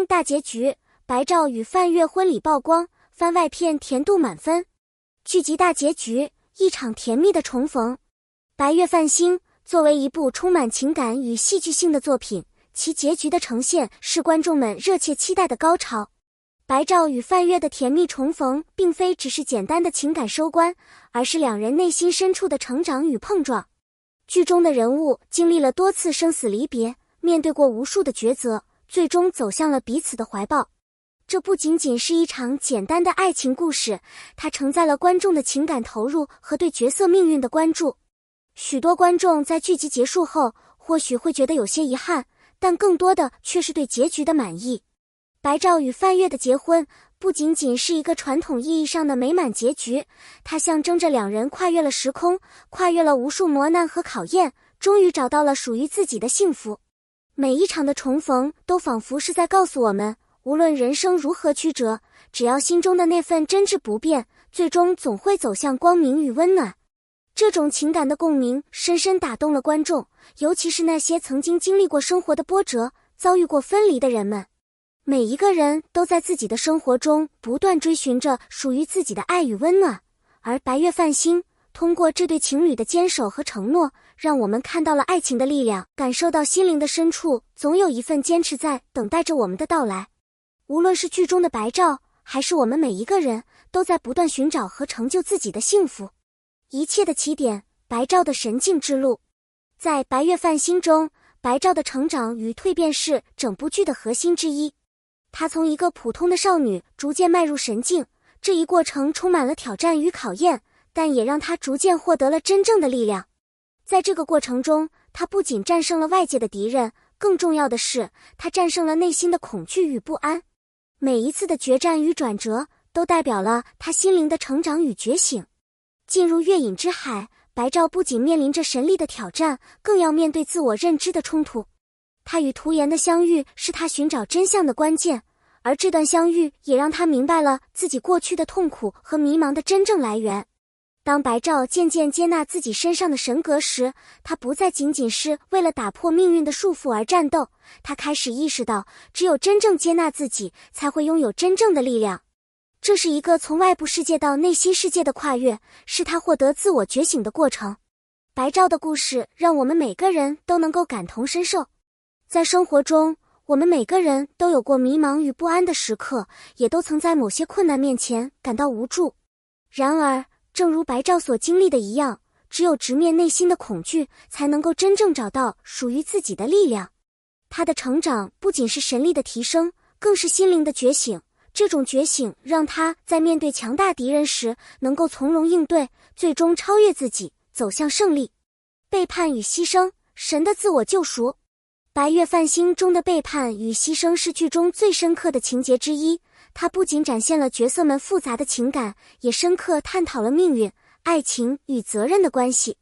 大结局，白昭与范月婚礼曝光，番外篇甜度满分。剧集大结局，一场甜蜜的重逢。白月繁星作为一部充满情感与戏剧性的作品，其结局的呈现是观众们热切期待的高潮。白昭与范月的甜蜜重逢并非只是简单的情感收官，而是两人内心深处的成长与碰撞。剧中的人物经历了多次生死离别，面对过无数的抉择，最终走向了彼此的怀抱。这不仅仅是一场简单的爱情故事，它承载了观众的情感投入和对角色命运的关注。许多观众在剧集结束后或许会觉得有些遗憾，但更多的却是对结局的满意。白昭与范月的结婚不仅仅是一个传统意义上的美满结局，它象征着两人跨越了时空，跨越了无数磨难和考验，终于找到了属于自己的幸福。每一场的重逢都仿佛是在告诉我们，无论人生如何曲折，只要心中的那份真挚不变，最终总会走向光明与温暖。这种情感的共鸣深深打动了观众，尤其是那些曾经经历过生活的波折，遭遇过分离的人们。每一个人都在自己的生活中不断追寻着属于自己的爱与温暖，而白月繁星通过这对情侣的坚守和承诺，让我们看到了爱情的力量，感受到心灵的深处总有一份坚持在等待着我们的到来。无论是剧中的白昭，还是我们每一个人，都在不断寻找和成就自己的幸福。一切的起点，白昭的神境之路。在白月繁星中，白昭的成长与蜕变是整部剧的核心之一。她从一个普通的少女逐渐迈入神境，这一过程充满了挑战与考验，但也让她逐渐获得了真正的力量。在这个过程中，她不仅战胜了外界的敌人，更重要的是，她战胜了内心的恐惧与不安。每一次的决战与转折，都代表了她心灵的成长与觉醒。进入月隐之海，白昭不仅面临着神力的挑战，更要面对自我认知的冲突。他与涂岩的相遇是他寻找真相的关键，而这段相遇也让他明白了自己过去的痛苦和迷茫的真正来源。当白昭渐渐接纳自己身上的神格时，他不再仅仅是为了打破命运的束缚而战斗，他开始意识到，只有真正接纳自己，才会拥有真正的力量。这是一个从外部世界到内心世界的跨越，是他获得自我觉醒的过程。白昭的故事让我们每个人都能够感同身受。在生活中，我们每个人都有过迷茫与不安的时刻，也都曾在某些困难面前感到无助。然而，正如白昭所经历的一样，只有直面内心的恐惧，才能够真正找到属于自己的力量。他的成长不仅是神力的提升，更是心灵的觉醒。这种觉醒让他在面对强大敌人时能够从容应对，最终超越自己，走向胜利。背叛与牺牲，神的自我救赎。白月繁星中的背叛与牺牲是剧中最深刻的情节之一，它不仅展现了角色们复杂的情感，也深刻探讨了命运、爱情与责任的关系。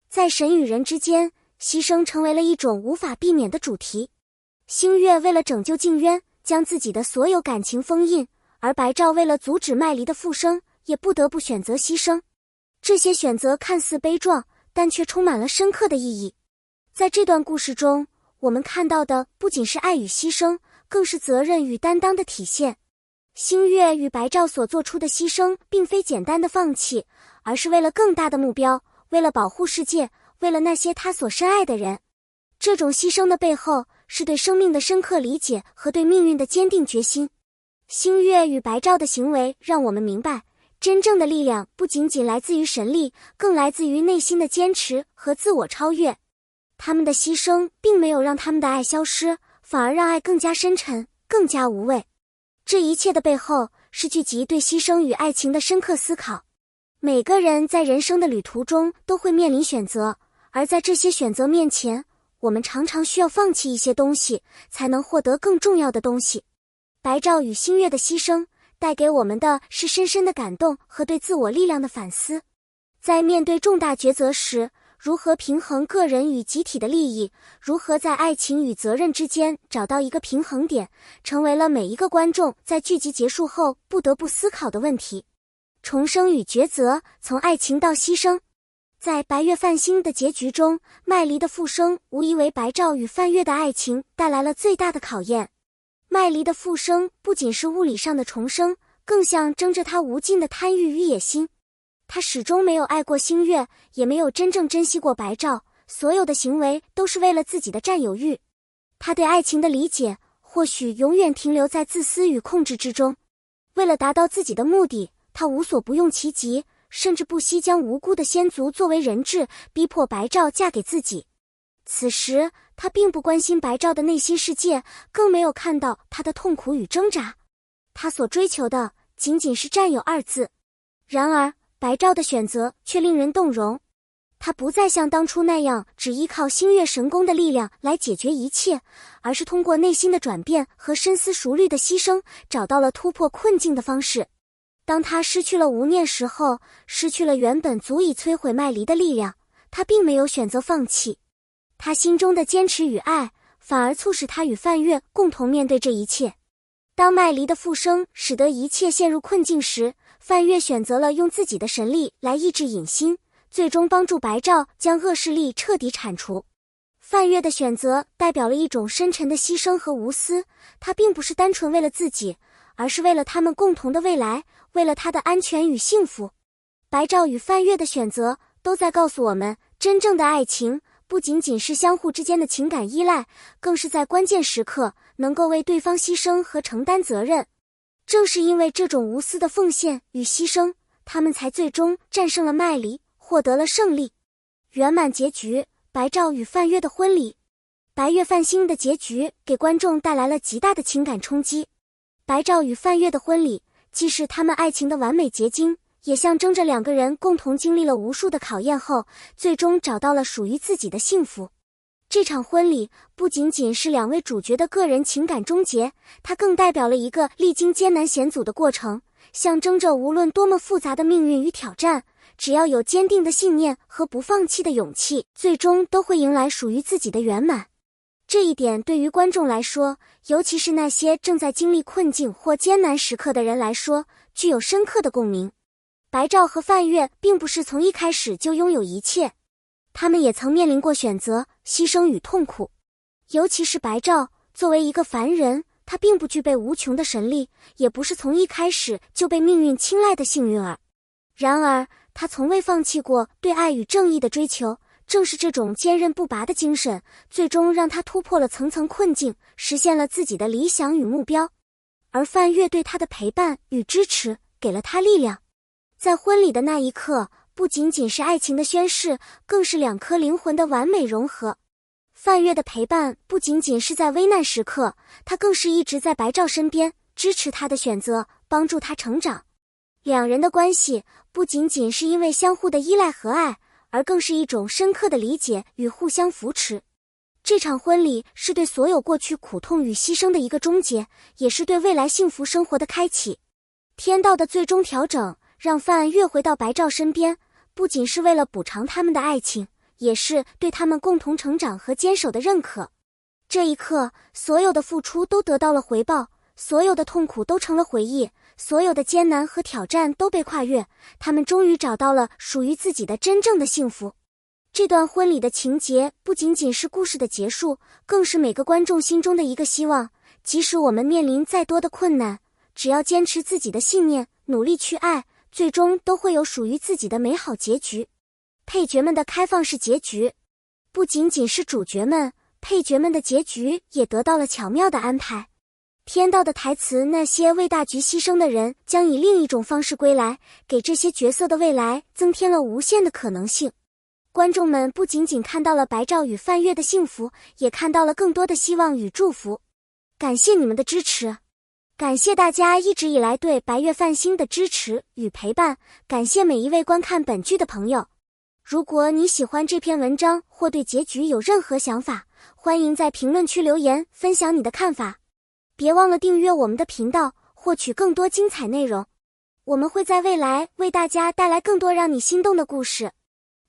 在神与人之间，牺牲成为了一种无法避免的主题。星月为了拯救静渊，将自己的所有感情封印，而白昭为了阻止麦离的复生，也不得不选择牺牲。这些选择看似悲壮，但却充满了深刻的意义。在这段故事中，我们看到的不仅是爱与牺牲，更是责任与担当的体现。星月与白昭所做出的牺牲，并非简单的放弃，而是为了更大的目标，为了保护世界，为了那些他所深爱的人。这种牺牲的背后，是对生命的深刻理解和对命运的坚定决心。星月与白昭的行为让我们明白，真正的力量不仅仅来自于神力，更来自于内心的坚持和自我超越。他们的牺牲并没有让他们的爱消失，反而让爱更加深沉，更加无畏。这一切的背后，是剧集对牺牲与爱情的深刻思考。每个人在人生的旅途中都会面临选择，而在这些选择面前，我们常常需要放弃一些东西，才能获得更重要的东西。白昭与星月的牺牲，带给我们的是深深的感动和对自我力量的反思。在面对重大抉择时，如何平衡个人与集体的利益，如何在爱情与责任之间找到一个平衡点，成为了每一个观众在剧集结束后不得不思考的问题。重生与抉择，从爱情到牺牲。在白月繁星的结局中，麦离的复生无疑为白昭与范月的爱情带来了最大的考验。麦离的复生不仅是物理上的重生，更象征着他无尽的贪欲与野心。他始终没有爱过星月，也没有真正珍惜过白昼，所有的行为都是为了自己的占有欲。他对爱情的理解或许永远停留在自私与控制之中。为了达到自己的目的，他无所不用其极，甚至不惜将无辜的仙族作为人质，逼迫白昼嫁给自己。此时他并不关心白昼的内心世界，更没有看到他的痛苦与挣扎。他所追求的仅仅是占有二字。然而白昼的选择却令人动容，他不再像当初那样只依靠星月神功的力量来解决一切，而是通过内心的转变和深思熟虑的牺牲，找到了突破困境的方式。当他失去了无念时候，失去了原本足以摧毁麦离的力量，他并没有选择放弃。他心中的坚持与爱，反而促使他与范月共同面对这一切。当麦离的复生使得一切陷入困境时，范月选择了用自己的神力来抑制隐心，最终帮助白昼将恶势力彻底铲除。范月的选择代表了一种深沉的牺牲和无私，他并不是单纯为了自己，而是为了他们共同的未来，为了他的安全与幸福。白昼与范月的选择都在告诉我们，真正的爱情不仅仅是相互之间的情感依赖，更是在关键时刻能够为对方牺牲和承担责任。正是因为这种无私的奉献与牺牲，他们才最终战胜了麦离，获得了胜利。圆满结局，白昼与范月的婚礼。白月泛星的结局给观众带来了极大的情感冲击。白昼与范月的婚礼既是他们爱情的完美结晶，也象征着两个人共同经历了无数的考验后，最终找到了属于自己的幸福。这场婚礼不仅仅是两位主角的个人情感终结，它更代表了一个历经艰难险阻的过程，象征着无论多么复杂的命运与挑战，只要有坚定的信念和不放弃的勇气，最终都会迎来属于自己的圆满。这一点对于观众来说，尤其是那些正在经历困境或艰难时刻的人来说，具有深刻的共鸣。白昼和范月并不是从一开始就拥有一切，他们也曾面临过选择、牺牲与痛苦。尤其是白昼，作为一个凡人，他并不具备无穷的神力，也不是从一开始就被命运青睐的幸运儿。然而，他从未放弃过对爱与正义的追求，正是这种坚韧不拔的精神，最终让他突破了层层困境，实现了自己的理想与目标。而范月对他的陪伴与支持，给了他力量。在婚礼的那一刻，不仅仅是爱情的宣誓，更是两颗灵魂的完美融合。范月的陪伴不仅仅是在危难时刻，他更是一直在白昼身边，支持他的选择，帮助他成长。两人的关系不仅仅是因为相互的依赖和爱，而更是一种深刻的理解与互相扶持。这场婚礼是对所有过去苦痛与牺牲的一个终结，也是对未来幸福生活的开启。天道的最终调整让范月回到白昼身边，不仅是为了补偿他们的爱情，也是对他们共同成长和坚守的认可。这一刻，所有的付出都得到了回报，所有的痛苦都成了回忆，所有的艰难和挑战都被跨越，他们终于找到了属于自己的真正的幸福。这段婚礼的情节不仅仅是故事的结束，更是每个观众心中的一个希望。即使我们面临再多的困难，只要坚持自己的信念，努力去爱，最终都会有属于自己的美好结局。配角们的开放式结局，不仅仅是主角们，配角们的结局也得到了巧妙的安排。天道的台词，那些为大局牺牲的人将以另一种方式归来，给这些角色的未来增添了无限的可能性。观众们不仅仅看到了白昼与范月的幸福，也看到了更多的希望与祝福。感谢你们的支持，感谢大家一直以来对白月泛星的支持与陪伴，感谢每一位观看本剧的朋友。如果你喜欢这篇文章或对结局有任何想法，欢迎在评论区留言分享你的看法。别忘了订阅我们的频道，获取更多精彩内容。我们会在未来为大家带来更多让你心动的故事。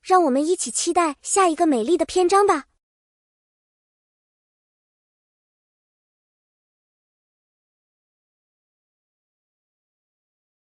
让我们一起期待下一个美丽的篇章吧。